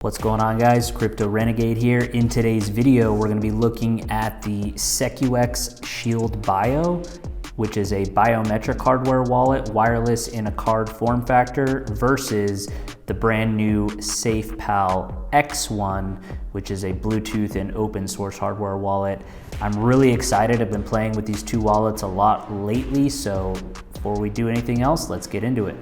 What's going on, guys? Crypto Renegade here. In today's video, we're going to be looking at the Secux Shield Bio, which is a biometric hardware wallet, wireless in a card form factor, versus the brand new SafePal X1, which is a Bluetooth and open source hardware wallet. I'm really excited. I've been playing with these two wallets a lot lately, so before we do anything else, let's get into it.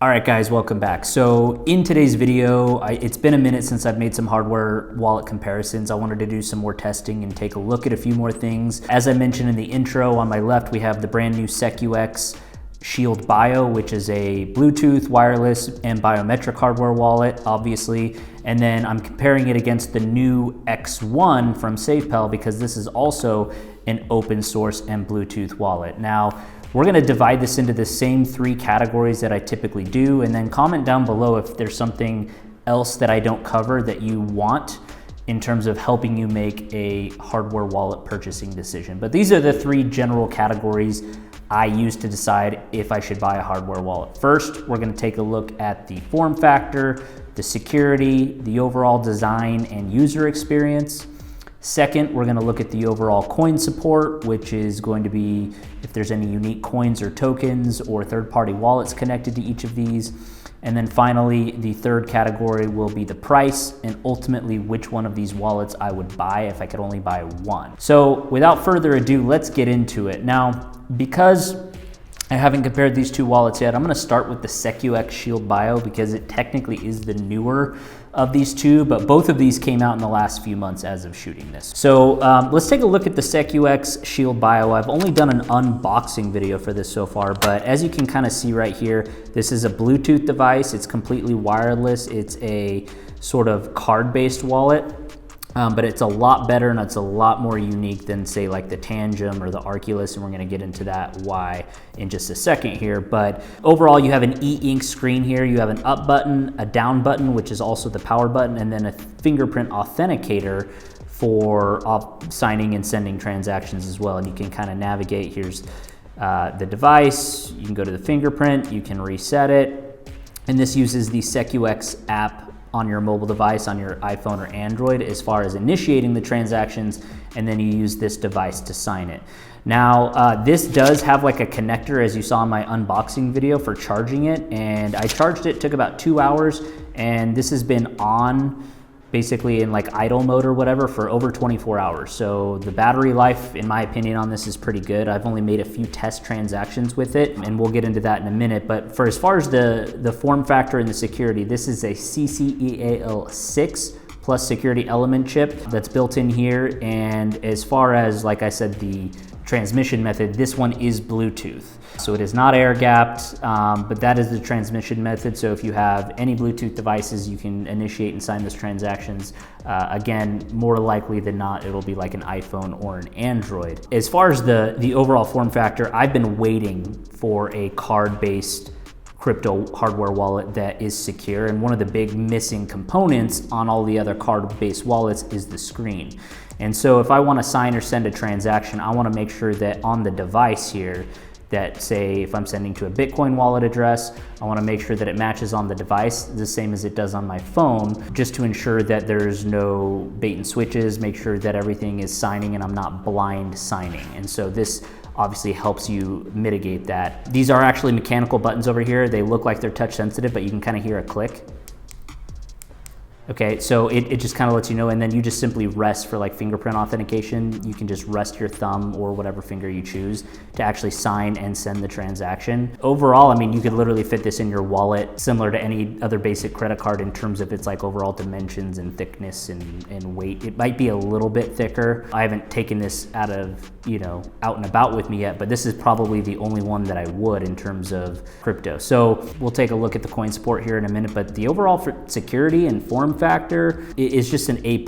All right, guys, welcome back. So in today's video, it's been a minute since I've made some hardware wallet comparisons. I wanted to do some more testing and take a look at a few more things. As I mentioned in the intro, on my left, we have the brand new Secux Shield Bio, which is a Bluetooth, wireless, and biometric hardware wallet, obviously. And then I'm comparing it against the new X1 from SafePal because this is also an open source and Bluetooth wallet. Now, we're gonna divide this into the same three categories that I typically do, and then comment down below if there's something else that I don't cover that you want in terms of helping you make a hardware wallet purchasing decision. But these are the three general categories I use to decide if I should buy a hardware wallet. First, we're gonna take a look at the form factor, the security, the overall design and user experience. Second, we're gonna look at the overall coin support, which is going to be if there's any unique coins or tokens or third-party wallets connected to each of these. And then finally, the third category will be the price and ultimately which one of these wallets I would buy if I could only buy one. So without further ado, let's get into it. Now, because I haven't compared these two wallets yet, I'm gonna start with the Secux Shield Bio because it technically is the newer of these two, but both of these came out in the last few months as of shooting this. So let's take a look at the Secux Shield Bio. I've only done an unboxing video for this so far, but as you can kind of see right here, this is a Bluetooth device. It's completely wireless. It's a sort of card-based wallet. But it's a lot better and it's a lot more unique than, say, like the Tangem or the Arculus, and we're gonna get into that why in just a second here. But overall, you have an e-ink screen here. You have an up button, a down button, which is also the power button, and then a fingerprint authenticator for signing and sending transactions as well. And you can kind of navigate. Here's the device. You can go to the fingerprint, you can reset it. And this uses the Secux app on your mobile device, on your iPhone or Android, as far as initiating the transactions, and then you use this device to sign it. Now, this does have like a connector, as you saw in my unboxing video, for charging it, and I charged it, took about 2 hours, and this has been on basically in like idle mode or whatever for over 24 hours. So the battery life, in my opinion, on this is pretty good. I've only made a few test transactions with it, and we'll get into that in a minute. But for as far as the form factor and the security, this is a CCEAL6 plus security element chip that's built in here. And as far as, like I said, the transmission method, this one is Bluetooth. So it is not air gapped, but that is the transmission method. So if you have any Bluetooth devices, you can initiate and sign those transactions. Again, more likely than not, it'll be like an iPhone or an Android. As far as the overall form factor, I've been waiting for a card-based crypto hardware wallet that is secure. And one of the big missing components on all the other card-based wallets is the screen. And so if I want to sign or send a transaction, I want to make sure that on the device here, that say if I'm sending to a Bitcoin wallet address, I want to make sure that it matches on the device the same as it does on my phone, just to ensure that there's no bait and switches, make sure that everything is signing and I'm not blind signing. And so this obviously helps you mitigate that. These are actually mechanical buttons over here. They look like they're touch sensitive, but you can kind of hear a click. Okay, so it just kind of lets you know, and then you just simply rest for like fingerprint authentication. You can just rest your thumb or whatever finger you choose to actually sign and send the transaction. Overall, I mean, you could literally fit this in your wallet similar to any other basic credit card in terms of its like overall dimensions and thickness and weight. It might be a little bit thicker. I haven't taken this out and about with me yet, but this is probably the only one that I would in terms of crypto. So we'll take a look at the coin support here in a minute, but the overall for security and form factor is just an A+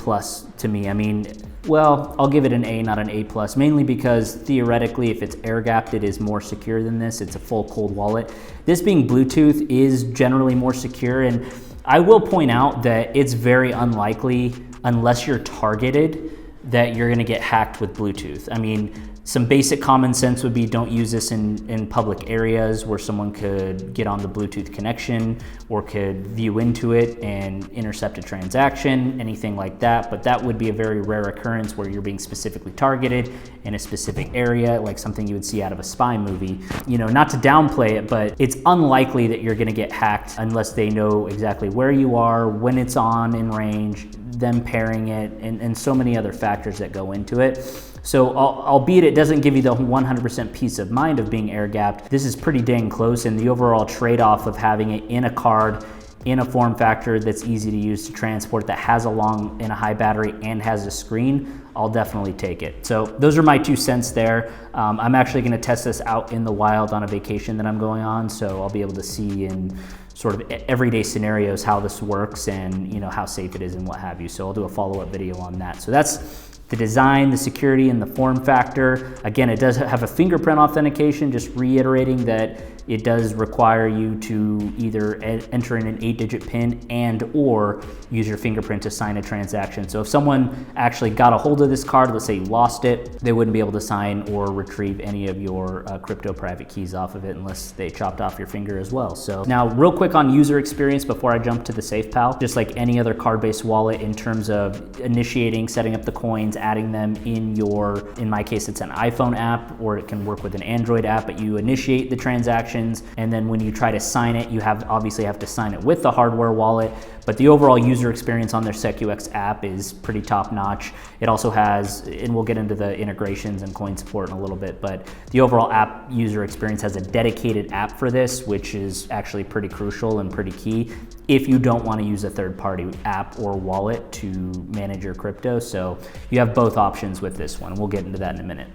to me. I mean, well, I'll give it an A, not an A+, mainly because theoretically, if it's air gapped, it is more secure than this. It's a full cold wallet. This being Bluetooth is generally more secure, and I will point out that it's very unlikely, unless you're targeted, that you're gonna get hacked with Bluetooth. I mean, Some basic common sense would be don't use this in public areas where someone could get on the Bluetooth connection or could view into it and intercept a transaction, anything like that. But that would be a very rare occurrence where you're being specifically targeted in a specific area, like something you would see out of a spy movie. You know, not to downplay it, but it's unlikely that you're gonna get hacked unless they know exactly where you are, when it's on in range, them pairing it, and so many other factors that go into it. So albeit it doesn't give you the 100% peace of mind of being air gapped, this is pretty dang close, and the overall trade-off of having it in a card, in a form factor that's easy to use to transport, that has a long and a high battery and has a screen, I'll definitely take it. So those are my 2 cents there. I'm actually gonna test this out in the wild on a vacation that I'm going on, so I'll be able to see in sort of everyday scenarios how this works and, you know, how safe it is and what have you. So I'll do a follow-up video on that. So that's the design, the security, and the form factor. Again, it does have a fingerprint authentication, just reiterating that it does require you to either enter in an 8-digit PIN and or use your fingerprint to sign a transaction. So if someone actually got a hold of this card, let's say you lost it, they wouldn't be able to sign or retrieve any of your crypto private keys off of it unless they chopped off your finger as well. So now real quick on user experience before I jump to the SafePal, just like any other card-based wallet in terms of initiating, setting up the coins, adding them in your, in my case, it's an iPhone app, or it can work with an Android app, but you initiate the transaction, and then when you try to sign it, you obviously have to sign it with the hardware wallet, but the overall user experience on their Secux app is pretty top notch. It also has, and we'll get into the integrations and coin support in a little bit, but the overall app user experience has a dedicated app for this, which is actually pretty crucial and pretty key if you don't want to use a third-party app or wallet to manage your crypto. So you have both options with this one. We'll get into that in a minute.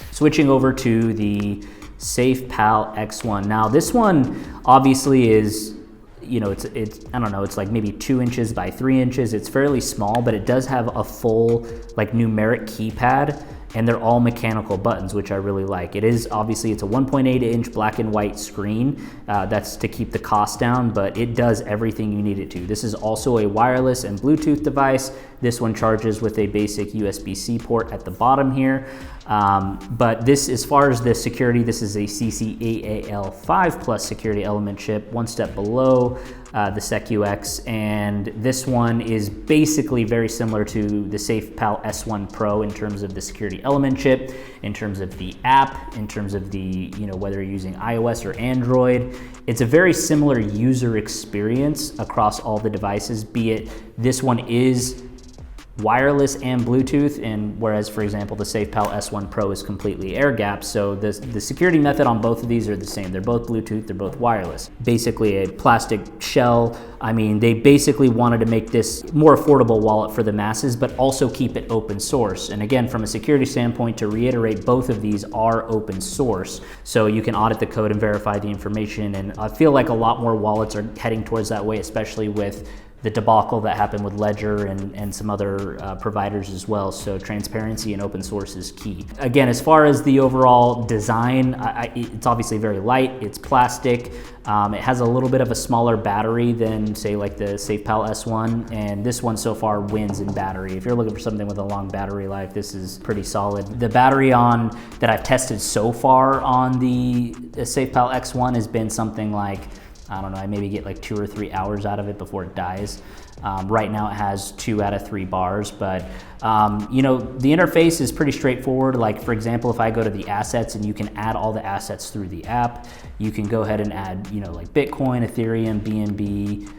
Switching over to the SafePal X1. Now this one obviously is, you know, it's I don't know, it's like maybe 2 inches by 3 inches. It's fairly small, but it does have a full like numeric keypad, and they're all mechanical buttons, which I really like. It is obviously, it's a 1.8 inch black and white screen. That's to keep the cost down, but it does everything you need it to. This is also a wireless and Bluetooth device. This one charges with a basic USB-C port at the bottom here. But this, as far as the security, this is a CCAAL5 Plus security element chip, one step below the Secux, and this one is basically very similar to the SafePal S1 Pro in terms of the security element chip, in terms of the app, in terms of the, you know, whether you're using iOS or Android. It's a very similar user experience across all the devices, be it this one is wireless and Bluetooth, and whereas, for example, the SafePal S1 Pro is completely air gapped. So the security method on both of these are the same. They're both Bluetooth, they're both wireless. Basically a plastic shell. I mean, they basically wanted to make this more affordable wallet for the masses, but also keep it open source. And again, from a security standpoint, to reiterate, both of these are open source. So you can audit the code and verify the information. And I feel like a lot more wallets are heading towards that way, especially with the debacle that happened with Ledger and some other providers as well. So transparency and open source is key. Again, as far as the overall design, it's obviously very light, it's plastic. It has a little bit of a smaller battery than, say, like the SafePal S1, and this one so far wins in battery. If you're looking for something with a long battery life, this is pretty solid. The battery that I've tested so far on the SafePal X1 has been something like, I don't know, I maybe get like 2 or 3 hours out of it before it dies. Right now it has 2 out of 3 bars, but you know, the interface is pretty straightforward. Like, for example, if I go to the assets, and you can add all the assets through the app, you can go ahead and add, you know, like Bitcoin, Ethereum, BNB,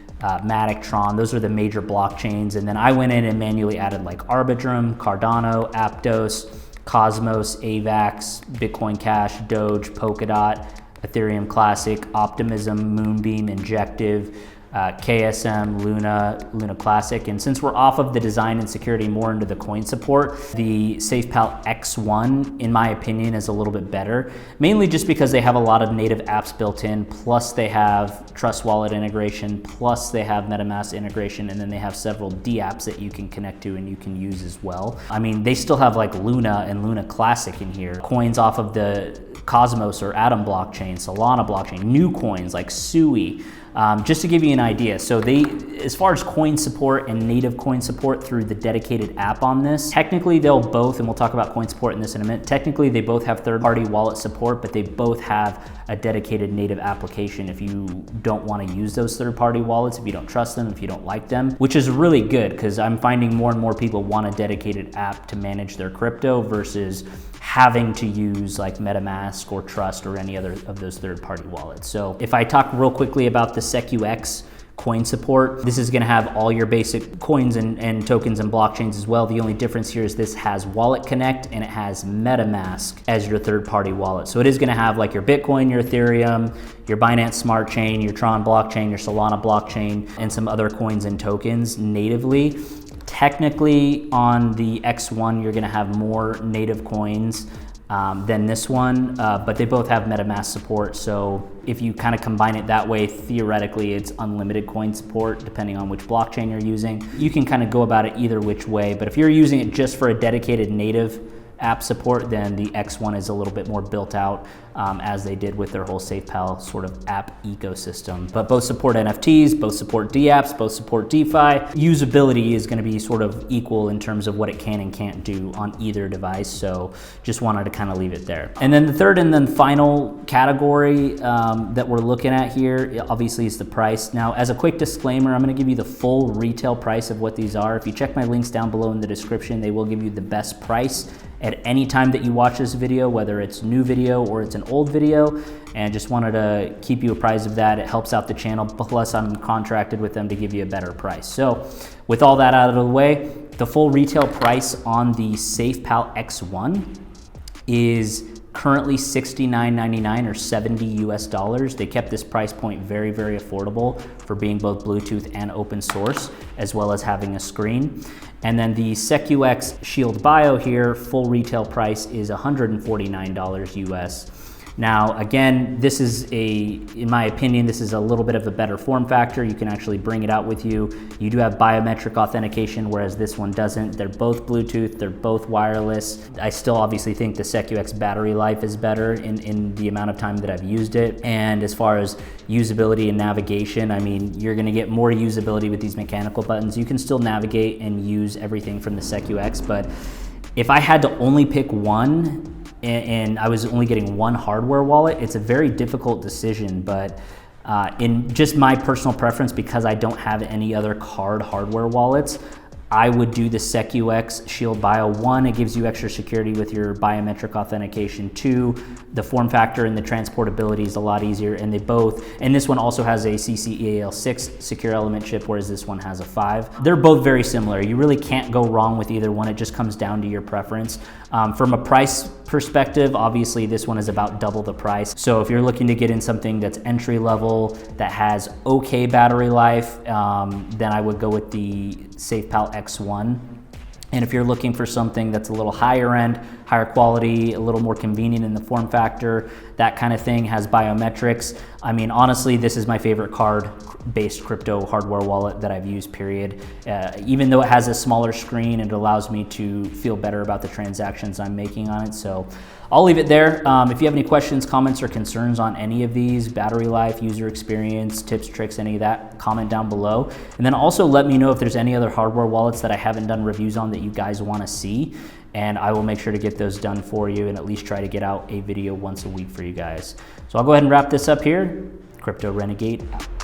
Matic, Tron, those are the major blockchains. And then I went in and manually added like Arbitrum, Cardano, Aptos, Cosmos, AVAX, Bitcoin Cash, Doge, Polkadot, Ethereum Classic, Optimism, Moonbeam, Injective, KSM, Luna Classic. And since we're off of the design and security more into the coin support, the SafePal X1, in my opinion, is a little bit better, mainly just because they have a lot of native apps built in, plus they have Trust Wallet integration, plus they have MetaMask integration, and then they have several D-apps that you can connect to and you can use as well. I mean, they still have like Luna and Luna Classic in here, coins off of the Cosmos or Atom blockchain, Solana blockchain, new coins like Sui, just to give you an idea. So they, as far as coin support and native coin support through the dedicated app on this, technically they'll both, and we'll talk about coin support in this in a minute, technically they both have third-party wallet support, but they both have a dedicated native application if you don't want to use those third-party wallets, if you don't trust them, if you don't like them, which is really good because I'm finding more and more people want a dedicated app to manage their crypto versus having to use like MetaMask or Trust or any other of those third-party wallets. So if I talk real quickly about the Secux coin support, this is going to have all your basic coins and tokens and blockchains as well. The only difference here is this has Wallet Connect and it has MetaMask as your third-party wallet. So it is going to have like your Bitcoin, your Ethereum, your Binance Smart Chain, your Tron blockchain, your Solana blockchain, and some other coins and tokens natively. Technically on the X1, you're going to have more native coins than this one, but they both have MetaMask support. So if you kind of combine it that way, theoretically it's unlimited coin support depending on which blockchain you're using. You can kind of go about it either which way, but if you're using it just for a dedicated native app support, then the X1 is a little bit more built out as they did with their whole SafePal sort of app ecosystem. But both support NFTs, both support DApps, both support DeFi. Usability is going to be sort of equal in terms of what it can and can't do on either device. So just wanted to kind of leave it there. And then the third and then final category that we're looking at here, obviously, is the price. Now, as a quick disclaimer, I'm going to give you the full retail price of what these are. If you check my links down below in the description, they will give you the best price at any time that you watch this video, whether it's new video or it's an old video, and just wanted to keep you apprised of that. It helps out the channel, plus I'm contracted with them to give you a better price. So with all that out of the way, the full retail price on the SafePal X1 is currently $69.99 or $70 US. They kept this price point very, very affordable for being both Bluetooth and open source, as well as having a screen. And then the Secux Shield Bio here, full retail price is $149 US. Now, again, this is in my opinion, this is a little bit of a better form factor. You can actually bring it out with you. You do have biometric authentication, whereas this one doesn't. They're both Bluetooth, they're both wireless. I still obviously think the Secux battery life is better in the amount of time that I've used it. And as far as usability and navigation, I mean, you're gonna get more usability with these mechanical buttons. You can still navigate and use everything from the Secux, but if I had to only pick one, and I was only getting one hardware wallet, it's a very difficult decision, but in just my personal preference, because I don't have any other card hardware wallets, I would do the Secux Shield Bio. One, it gives you extra security with your biometric authentication. Two, the form factor and the transportability is a lot easier, and this one also has a CCEAL6 secure element chip, whereas this one has a 5. They're both very similar. You really can't go wrong with either one. It just comes down to your preference. From a price perspective, obviously this one is about double the price. So if you're looking to get in something that's entry level, that has okay battery life, then I would go with the SafePal X1. And if you're looking for something that's a little higher end, higher quality, a little more convenient in the form factor, that kind of thing, has biometrics. I mean, honestly, this is my favorite card-based crypto hardware wallet that I've used, period. Even though it has a smaller screen, it allows me to feel better about the transactions I'm making on it. So I'll leave it there. If you have any questions, comments, or concerns on any of these, battery life, user experience, tips, tricks, any of that, comment down below. And then also let me know if there's any other hardware wallets that I haven't done reviews on that you guys want to see, and I will make sure to get those done for you and at least try to get out a video once a week for you guys. So I'll go ahead and wrap this up here. Crypto Renegade out.